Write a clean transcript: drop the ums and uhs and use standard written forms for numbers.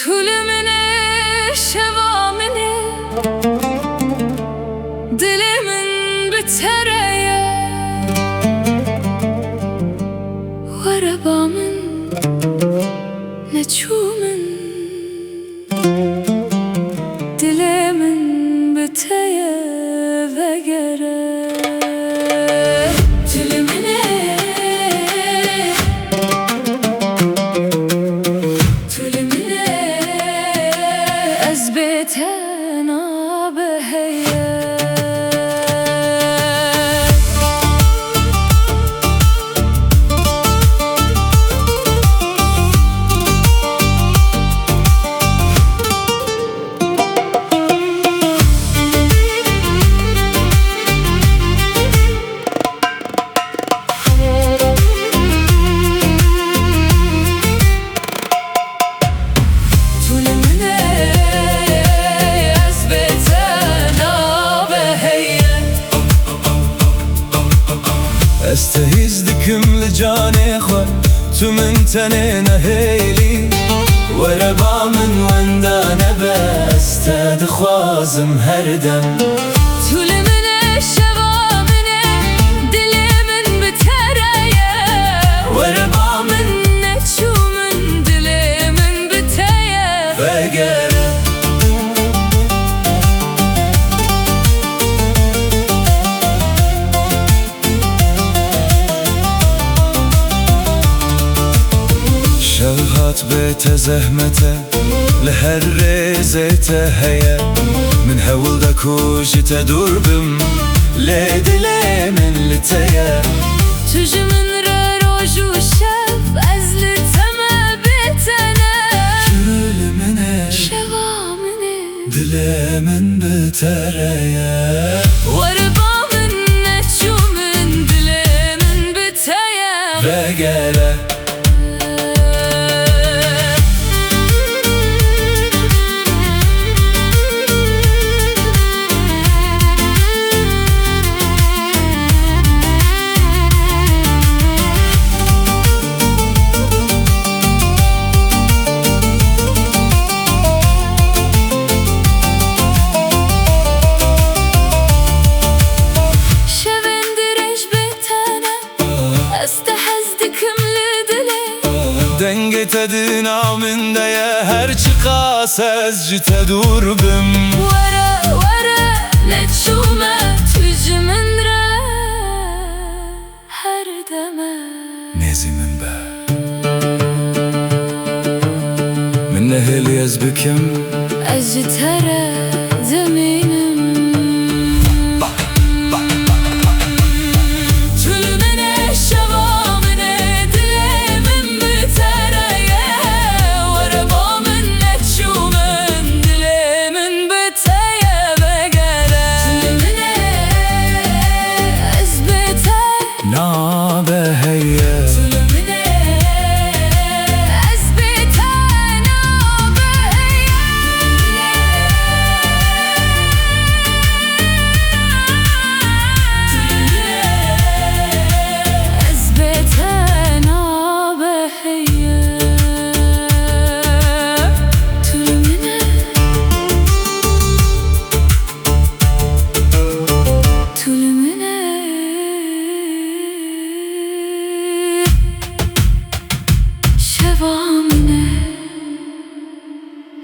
Tülümüne şevamine dilimin bitereye varabamın neçumun dilimin biteye ve gere tülümüne ezbetena beheye استهزدكم لجاني خوي تمن تنين هيلي وربا من وندانا بس تدخوازم هردم Tülümüne şevamine dilimin bitereye وربامن neçumun dilimin biteye فقر شوهات بيت زهمته لهر ريزته هيا من هول دا كوجي تدور بم ليدلي من لتيا Tücümün re roju şef ezli temel bitene كلمني şevamine دلي من بتريا varabamın neçumun dilimin biteye فقر دنگ تدنا من دیا هر چی قاس از جی تدور بم ورا ورا neçume tücümün re her deme نزمن با من نهل يزبكم ejtere